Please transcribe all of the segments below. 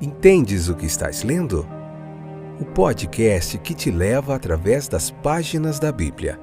Entendes o que estás lendo? O podcast que te leva através das páginas da Bíblia.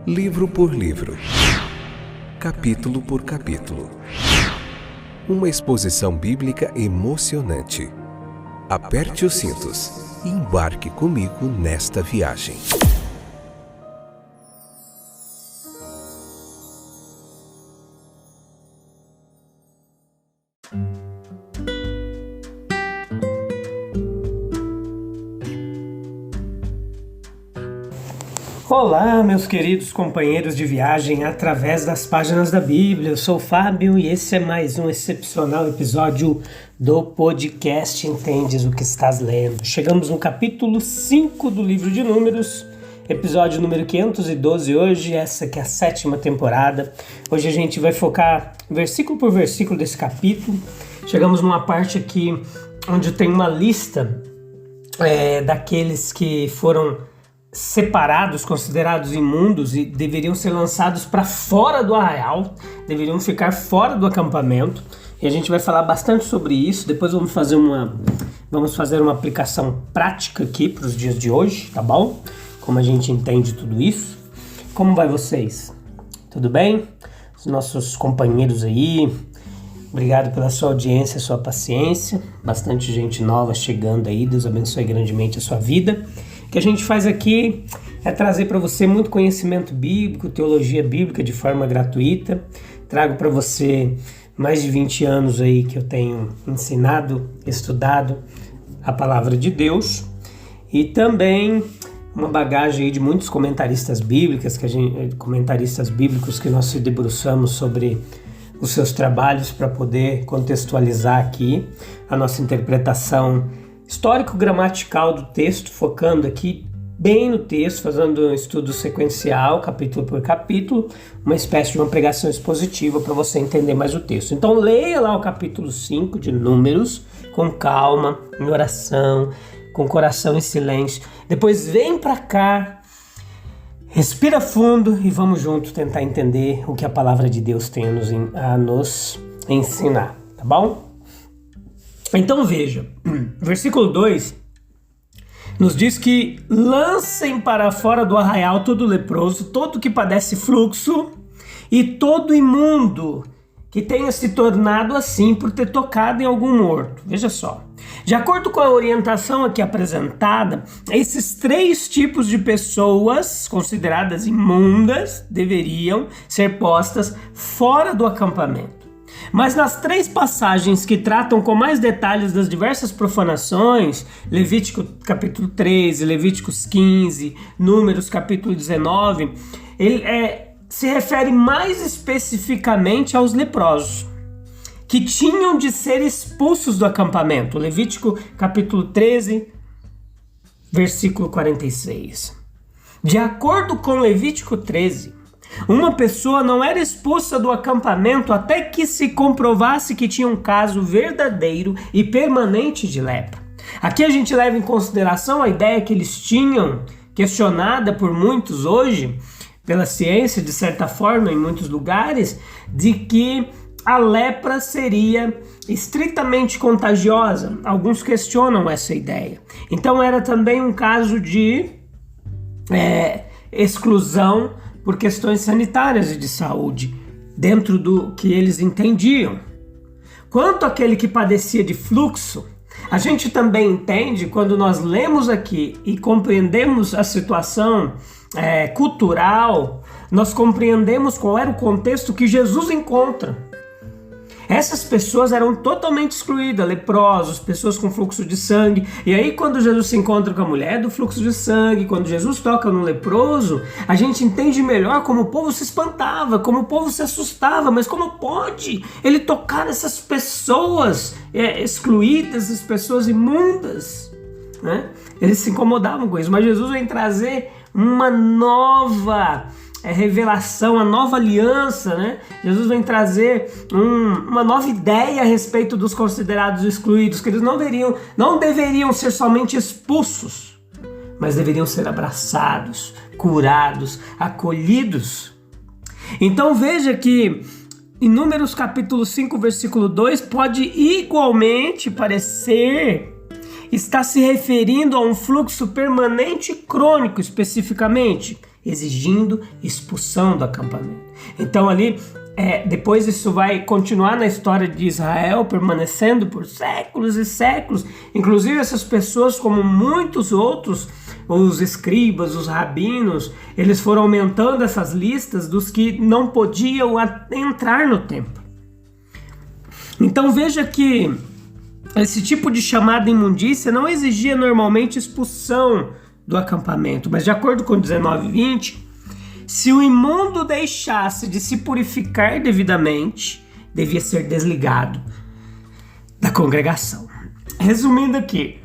Livro por livro. Capítulo por capítulo. Uma exposição bíblica emocionante. Aperte os cintos e embarque comigo nesta viagem. Olá, meus queridos companheiros de viagem através das páginas da Bíblia. Eu sou o Fábio e esse é mais um excepcional episódio do podcast Entendes o que estás lendo. Chegamos no capítulo 5 do livro de Números, episódio número 512 hoje, essa que é a 7ª temporada. Hoje a gente vai focar versículo por versículo desse capítulo. Chegamos numa parte aqui onde tem uma lista daqueles que foram separados, considerados imundos e deveriam ser lançados para fora do arraial, deveriam ficar fora do acampamento, e a gente vai falar bastante sobre isso. Depois vamos fazer uma aplicação prática aqui para os dias de hoje, tá bom? Como a gente entende tudo isso. Como vai vocês? Tudo bem? Os nossos companheiros aí, obrigado pela sua audiência, sua paciência, bastante gente nova chegando aí, Deus abençoe grandemente a sua vida. O que a gente faz aqui é trazer para você muito conhecimento bíblico, teologia bíblica de forma gratuita. Trago para você mais de 20 anos aí que eu tenho ensinado, estudado a palavra de Deus e também uma bagagem aí de muitos comentaristas bíblicos que nós se debruçamos sobre os seus trabalhos para poder contextualizar aqui a nossa interpretação histórico-gramatical do texto, focando aqui bem no texto, fazendo um estudo sequencial, capítulo por capítulo, uma espécie de uma pregação expositiva para você entender mais o texto. Então leia lá o capítulo 5 de Números, com calma, em oração, com o coração em silêncio. Depois vem para cá, respira fundo e vamos juntos tentar entender o que a palavra de Deus tem a nos ensinar, tá bom? Então veja, versículo 2 nos diz que lancem para fora do arraial todo leproso, todo que padece fluxo e todo imundo que tenha se tornado assim por ter tocado em algum morto. Veja só, de acordo com a orientação aqui apresentada, esses 3 tipos de pessoas consideradas imundas deveriam ser postas fora do acampamento. Mas nas 3 passagens que tratam com mais detalhes das diversas profanações, Levítico capítulo 13, Levíticos 15, Números capítulo 19, ele se refere mais especificamente aos leprosos, que tinham de ser expulsos do acampamento. Levítico capítulo 13, versículo 46. De acordo com Levítico 13, uma pessoa não era expulsa do acampamento até que se comprovasse que tinha um caso verdadeiro e permanente de lepra. Aqui a gente leva em consideração a ideia que eles tinham, questionada por muitos hoje, pela ciência de certa forma em muitos lugares, de que a lepra seria estritamente contagiosa. Alguns questionam essa ideia. Então era também um caso de exclusão por questões sanitárias e de saúde, dentro do que eles entendiam. Quanto àquele que padecia de fluxo, a gente também entende, quando nós lemos aqui e compreendemos a situação cultural, nós compreendemos qual era o contexto que Jesus encontra. Essas pessoas eram totalmente excluídas, leprosos, pessoas com fluxo de sangue. E aí quando Jesus se encontra com a mulher do fluxo de sangue, quando Jesus toca no leproso, a gente entende melhor como o povo se espantava, como o povo se assustava. Mas como pode ele tocar nessas pessoas excluídas, essas pessoas imundas, né? Eles se incomodavam com isso, mas Jesus vem trazer uma nova revelação, uma nova aliança, né? Jesus vem trazer uma nova ideia a respeito dos considerados excluídos, que eles não deveriam ser somente expulsos, mas deveriam ser abraçados, curados, acolhidos. Então veja que em Números capítulo 5, versículo 2, pode igualmente parecer estar se referindo a um fluxo permanente e crônico, especificamente, exigindo expulsão do acampamento. Então ali, depois isso vai continuar na história de Israel, permanecendo por séculos e séculos. Inclusive essas pessoas, como muitos outros, os escribas, os rabinos, eles foram aumentando essas listas dos que não podiam entrar no templo. Então veja que esse tipo de chamada imundícia não exigia normalmente expulsão do acampamento, mas de acordo com 19:20, se o imundo deixasse de se purificar devidamente, devia ser desligado da congregação. Resumindo aqui,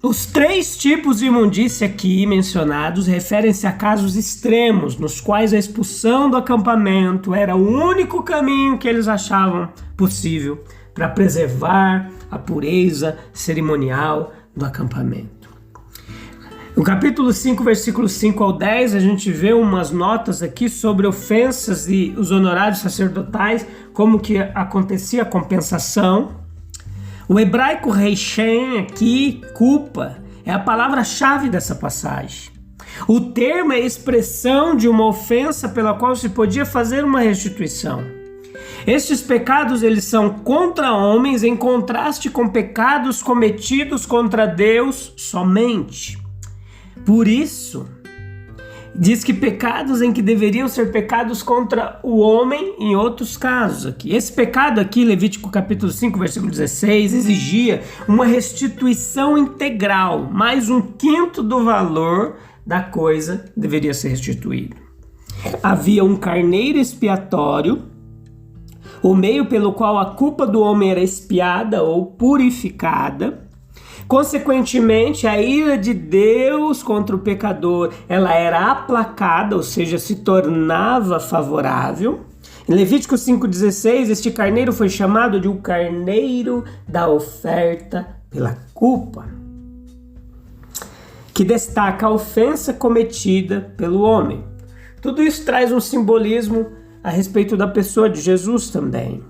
os 3 tipos de imundícia aqui mencionados referem-se a casos extremos, nos quais a expulsão do acampamento era o único caminho que eles achavam possível para preservar a pureza cerimonial do acampamento. No capítulo 5, versículos 5 ao 10, a gente vê umas notas aqui sobre ofensas e os honorários sacerdotais, como que acontecia a compensação. O hebraico reishen aqui, culpa, é a palavra-chave dessa passagem. O termo é a expressão de uma ofensa pela qual se podia fazer uma restituição. Estes pecados, eles são contra homens em contraste com pecados cometidos contra Deus somente. Por isso, diz que pecados em que deveriam ser pecados contra o homem em outros casos aqui. Esse pecado aqui, Levítico capítulo 5, versículo 16, exigia uma restituição integral, mais 1/5 do valor da coisa deveria ser restituído. Havia um carneiro expiatório, o meio pelo qual a culpa do homem era expiada ou purificada. Consequentemente, a ira de Deus contra o pecador, ela era aplacada, ou seja, se tornava favorável. Em Levítico 5,16, este carneiro foi chamado de o carneiro da oferta pela culpa, que destaca a ofensa cometida pelo homem. Tudo isso traz um simbolismo a respeito da pessoa de Jesus também.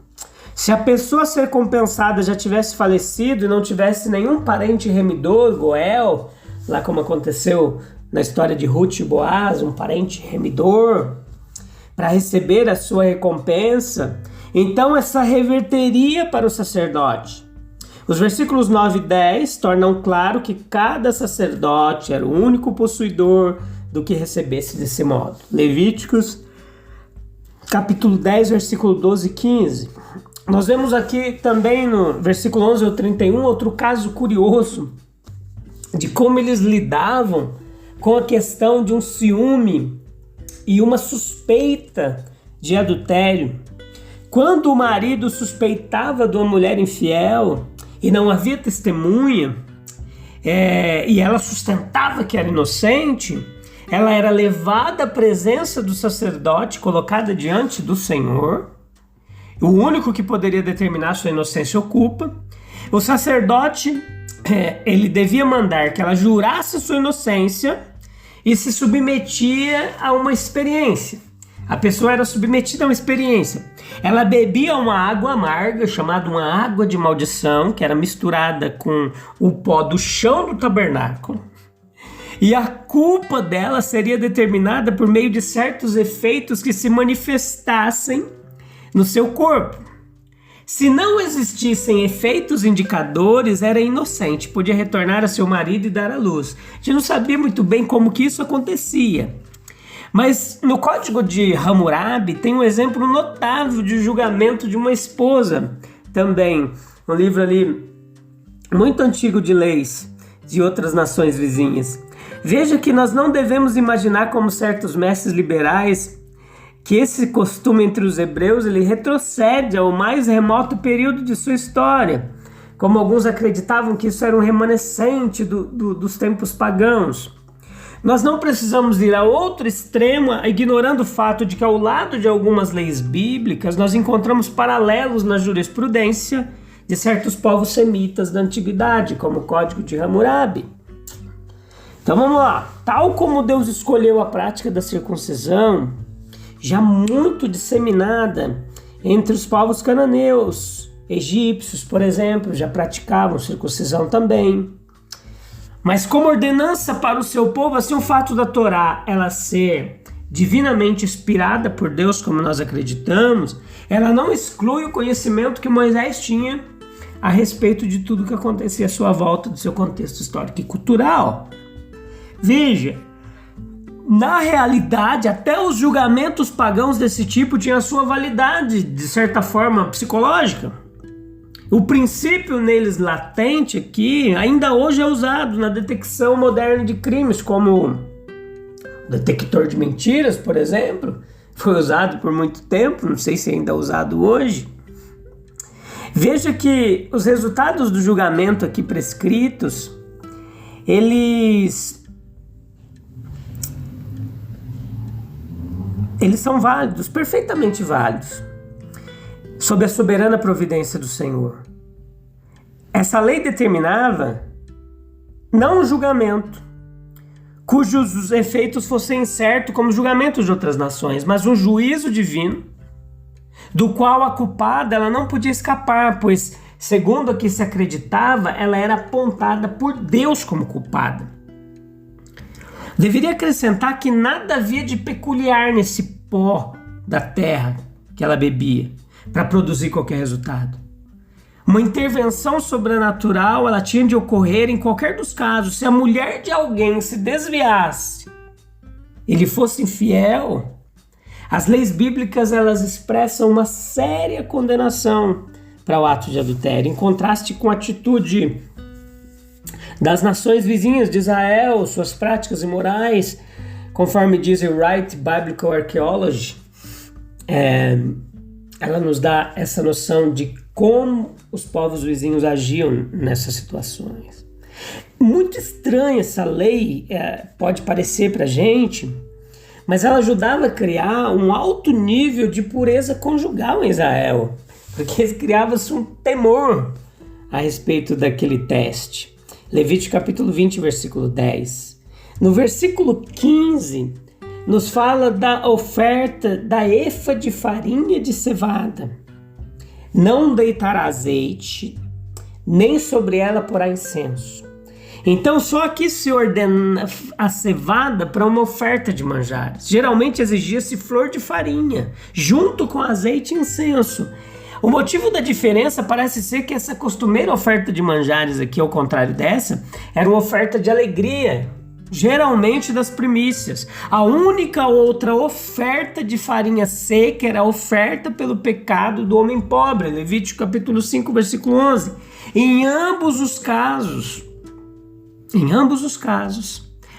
Se a pessoa a ser compensada já tivesse falecido e não tivesse nenhum parente remidor, Goel, lá como aconteceu na história de Ruth e Boaz, um parente remidor, para receber a sua recompensa, então essa reverteria para o sacerdote. Os versículos 9 e 10 tornam claro que cada sacerdote era o único possuidor do que recebesse desse modo. Levíticos capítulo 10, versículo 12 e 15. Nós vemos aqui também no versículo 11 ao 31 outro caso curioso de como eles lidavam com a questão de um ciúme e uma suspeita de adultério. Quando o marido suspeitava de uma mulher infiel e não havia testemunha, e ela sustentava que era inocente, ela era levada à presença do sacerdote, colocada diante do Senhor. O único que poderia determinar sua inocência ou culpa. O sacerdote, ele devia mandar que ela jurasse sua inocência e se submetia a uma experiência. A pessoa era submetida a uma experiência. Ela bebia uma água amarga, chamada uma água de maldição, que era misturada com o pó do chão do tabernáculo. E a culpa dela seria determinada por meio de certos efeitos que se manifestassem no seu corpo. Se não existissem efeitos indicadores, era inocente, podia retornar a seu marido e dar à luz. A gente não sabia muito bem como que isso acontecia. Mas no Código de Hammurabi tem um exemplo notável de julgamento de uma esposa também. Um livro ali muito antigo de leis de outras nações vizinhas. Veja que nós não devemos imaginar como certos mestres liberais que esse costume entre os hebreus ele retrocede ao mais remoto período de sua história, como alguns acreditavam que isso era um remanescente dos tempos pagãos. Nós não precisamos ir a outro extremo, ignorando o fato de que ao lado de algumas leis bíblicas nós encontramos paralelos na jurisprudência de certos povos semitas da antiguidade, como o Código de Hammurabi. Então vamos lá. Tal como Deus escolheu a prática da circuncisão, já muito disseminada Entre os povos cananeus, egípcios, por exemplo, já praticavam circuncisão também. Mas como ordenança para o seu povo, assim o fato da Torá ela ser divinamente inspirada por Deus, como nós acreditamos, ela não exclui o conhecimento que Moisés tinha a respeito de tudo que acontecia à sua volta, do seu contexto histórico e cultural. Veja, na realidade, até os julgamentos pagãos desse tipo tinham a sua validade, de certa forma, psicológica. O princípio neles latente aqui ainda hoje é usado na detecção moderna de crimes, como o detector de mentiras, por exemplo. Foi usado por muito tempo, não sei se ainda é usado hoje. Veja que os resultados do julgamento aqui prescritos, eles são válidos, perfeitamente válidos, sob a soberana providência do Senhor. Essa lei determinava não um julgamento cujos efeitos fossem incertos como julgamentos de outras nações, mas um juízo divino do qual a culpada ela não podia escapar, pois, segundo a que se acreditava, ela era apontada por Deus como culpada. Deveria acrescentar que nada havia de peculiar nesse pó da terra que ela bebia para produzir qualquer resultado. Uma intervenção sobrenatural ela tinha de ocorrer em qualquer dos casos. Se a mulher de alguém se desviasse, ele fosse infiel, as leis bíblicas elas expressam uma séria condenação para o ato de adultério, em contraste com a atitude das nações vizinhas de Israel, suas práticas imorais, conforme diz o Wright Biblical Archaeology. Ela nos dá essa noção de como os povos vizinhos agiam nessas situações. Muito estranha essa lei, pode parecer para a gente, mas ela ajudava a criar um alto nível de pureza conjugal em Israel, porque criava-se um temor a respeito daquele teste. Levítico capítulo 20, versículo 10. No versículo 15, nos fala da oferta da efa de farinha de cevada. Não deitará azeite, nem sobre ela porá incenso. Então só aqui se ordena a cevada para uma oferta de manjares. Geralmente exigia-se flor de farinha, junto com azeite e incenso. O motivo da diferença parece ser que essa costumeira oferta de manjares aqui, ao contrário dessa, era uma oferta de alegria, geralmente das primícias. A única outra oferta de farinha seca era a oferta pelo pecado do homem pobre, Levítico capítulo 5, versículo 11. Em ambos os casos,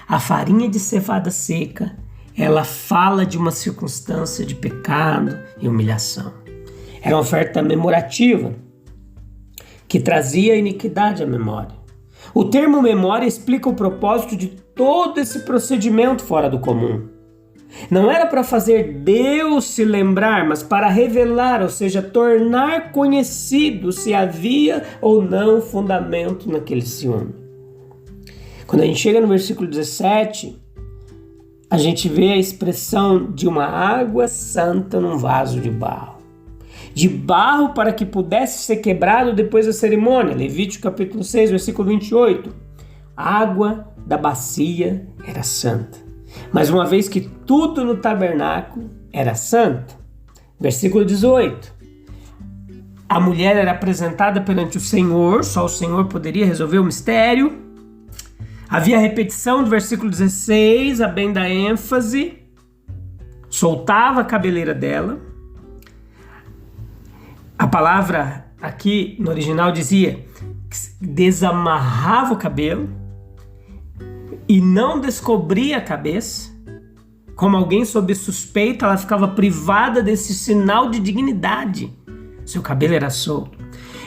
a farinha de cevada seca, ela fala de uma circunstância de pecado e humilhação. Era uma oferta memorativa, que trazia a iniquidade à memória. O termo memória explica o propósito de todo esse procedimento fora do comum. Não era para fazer Deus se lembrar, mas para revelar, ou seja, tornar conhecido se havia ou não fundamento naquele ciúme. Quando a gente chega no versículo 17, a gente vê a expressão de uma água santa num vaso de barro. De barro para que pudesse ser quebrado depois da cerimônia. Levítico capítulo 6, versículo 28. A água da bacia era santa. Mas uma vez que tudo no tabernáculo era santo. Versículo 18. A mulher era apresentada perante o Senhor, só o Senhor poderia resolver o mistério. Havia a repetição do versículo 16, a bem da ênfase. Soltava a cabeleira dela. A palavra aqui no original dizia que desamarrava o cabelo e não descobria a cabeça. Como alguém sob suspeita, ela ficava privada desse sinal de dignidade. Seu cabelo era solto.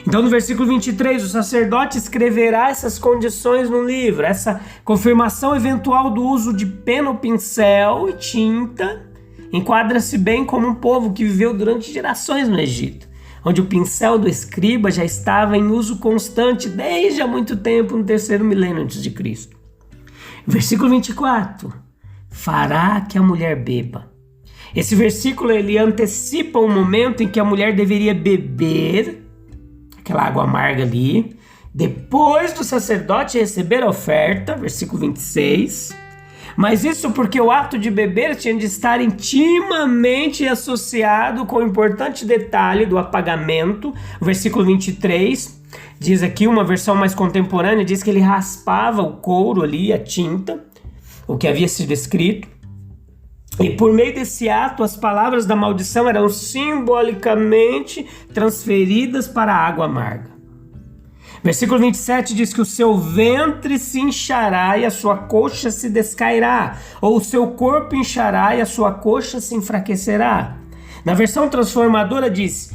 Então no versículo 23, o sacerdote escreverá essas condições no livro. Essa confirmação eventual do uso de pena ou pincel e tinta enquadra-se bem como um povo que viveu durante gerações no Egito, onde o pincel do escriba já estava em uso constante desde há muito tempo, no 3º milênio antes de Cristo. Versículo 24. Fará que a mulher beba, Esse versículo ele antecipa o momento em que a mulher deveria beber aquela água amarga ali, depois do sacerdote receber a oferta, versículo 26. Mas isso porque o ato de beber tinha de estar intimamente associado com o importante detalhe do apagamento. O versículo 23 diz aqui, uma versão mais contemporânea, diz que ele raspava o couro ali, a tinta, o que havia sido escrito. E por meio desse ato, as palavras da maldição eram simbolicamente transferidas para a água amarga. Versículo 27 diz que o seu ventre se inchará e a sua coxa se descairá, ou o seu corpo inchará e a sua coxa se enfraquecerá. Na versão transformadora diz,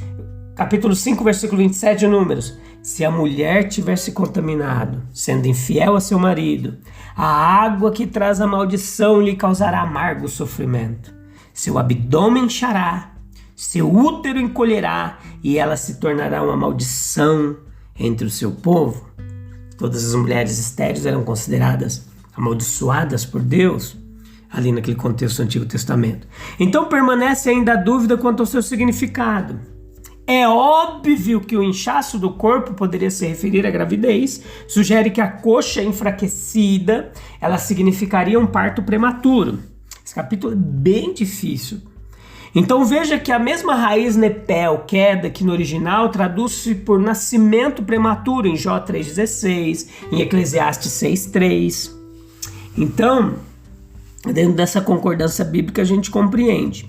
capítulo 5, versículo 27 de Números, se a mulher tiver se contaminado, sendo infiel a seu marido, a água que traz a maldição lhe causará amargo sofrimento. Seu abdômen inchará, seu útero encolherá e ela se tornará uma maldição entre o seu povo. Todas as mulheres estéreis eram consideradas amaldiçoadas por Deus, ali naquele contexto do Antigo Testamento. Então permanece ainda a dúvida quanto ao seu significado. É óbvio que o inchaço do corpo poderia se referir à gravidez, sugere que a coxa enfraquecida, ela significaria um parto prematuro. Esse capítulo é bem difícil. Então veja que a mesma raiz nepel, queda, que no original traduz-se por nascimento prematuro em Jó 3,16, em Eclesiastes 6,3. Então, dentro dessa concordância bíblica a gente compreende.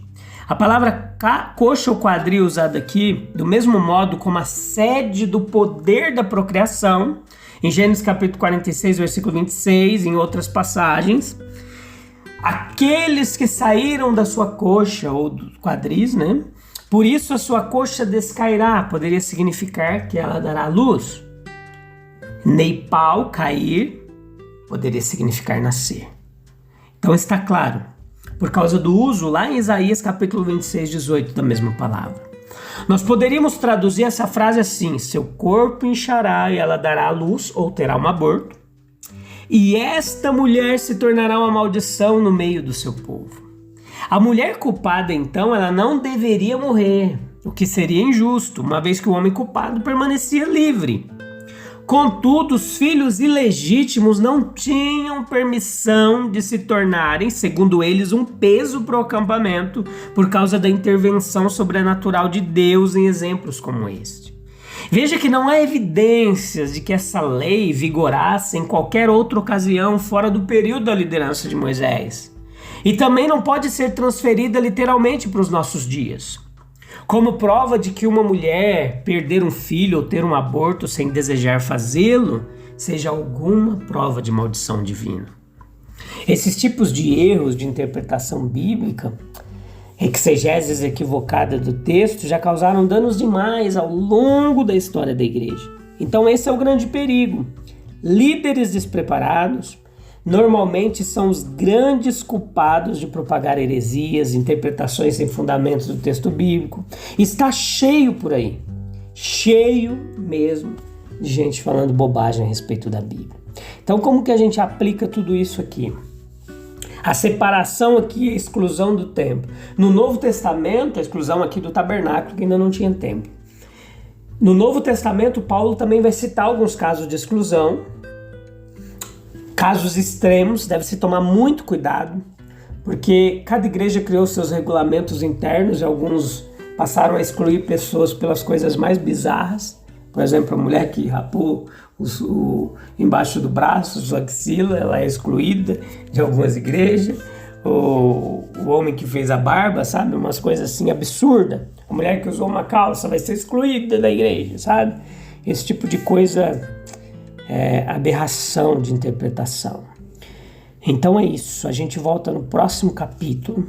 A palavra coxa ou quadril usada aqui, do mesmo modo como a sede do poder da procriação, em Gênesis capítulo 46, versículo 26, em outras passagens, aqueles que saíram da sua coxa, ou dos quadris, né? Por isso a sua coxa descairá, poderia significar que ela dará luz. Neipal, cair, poderia significar nascer. Então está claro, por causa do uso lá em Isaías capítulo 26, 18 da mesma palavra. Nós poderíamos traduzir essa frase assim, seu corpo inchará e ela dará a luz, ou terá um aborto. E esta mulher se tornará uma maldição no meio do seu povo. A mulher culpada, então, ela não deveria morrer, o que seria injusto, uma vez que o homem culpado permanecia livre. Contudo, os filhos ilegítimos não tinham permissão de se tornarem, segundo eles, um peso para o acampamento por causa da intervenção sobrenatural de Deus em exemplos como este. Veja que não há evidências de que essa lei vigorasse em qualquer outra ocasião fora do período da liderança de Moisés. E também não pode ser transferida literalmente para os nossos dias. Como prova de que uma mulher perder um filho ou ter um aborto sem desejar fazê-lo, seja alguma prova de maldição divina. Esses tipos de erros de interpretação bíblica, exegeses equivocada do texto, já causaram danos demais ao longo da história da igreja. Então esse é o grande perigo. Líderes despreparados normalmente são os grandes culpados de propagar heresias, interpretações sem fundamentos do texto bíblico. Está cheio por aí, cheio mesmo de gente falando bobagem a respeito da Bíblia. Então como que a gente aplica tudo isso aqui? A separação aqui, a exclusão do templo. No Novo Testamento, a exclusão aqui do tabernáculo, que ainda não tinha templo. No Novo Testamento, Paulo também vai citar alguns casos de exclusão. Casos extremos, deve-se tomar muito cuidado, porque cada igreja criou seus regulamentos internos e alguns passaram a excluir pessoas pelas coisas mais bizarras. Por exemplo, a mulher que rapou embaixo do braço, sua axila, ela é excluída de algumas igrejas. O homem que fez a barba, sabe? Umas coisas assim absurdas. A mulher que usou uma calça vai ser excluída da igreja, sabe? Esse tipo de coisa é aberração de interpretação. Então é isso. A gente volta no próximo capítulo,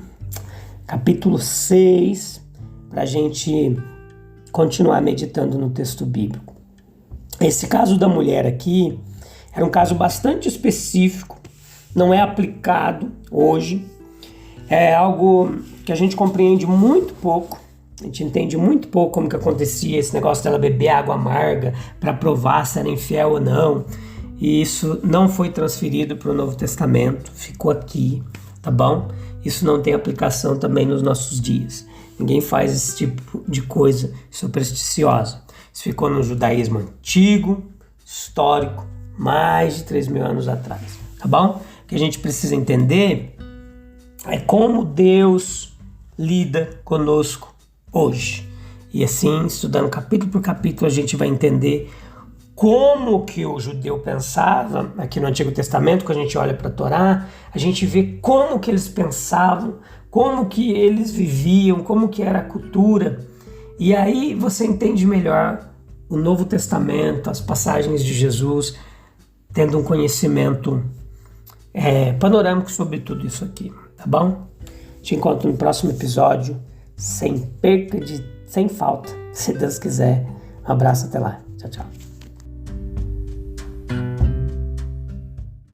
capítulo 6, para a gente continuar meditando no texto bíblico. Esse caso da mulher aqui era um caso bastante específico, não é aplicado hoje, é algo que a gente compreende muito pouco, a gente entende muito pouco como que acontecia esse negócio dela beber água amarga para provar se era infiel ou não, e isso não foi transferido para o Novo Testamento, ficou aqui, tá bom? isso não tem aplicação também nos nossos dias. Ninguém faz esse tipo de coisa supersticiosa. Isso ficou no judaísmo antigo, histórico, mais de 3.000 anos atrás, tá bom? O que a gente precisa entender é como Deus lida conosco hoje. E assim, estudando capítulo por capítulo, a gente vai entender como que o judeu pensava. Aqui no Antigo Testamento, quando a gente olha para a Torá, a gente vê como que eles pensavam, como que eles viviam, como que era a cultura. E aí você entende melhor o Novo Testamento, as passagens de Jesus, tendo um conhecimento panorâmico sobre tudo isso aqui, tá bom? Te encontro no próximo episódio, sem falta, se Deus quiser. Um abraço, até lá. Tchau, tchau.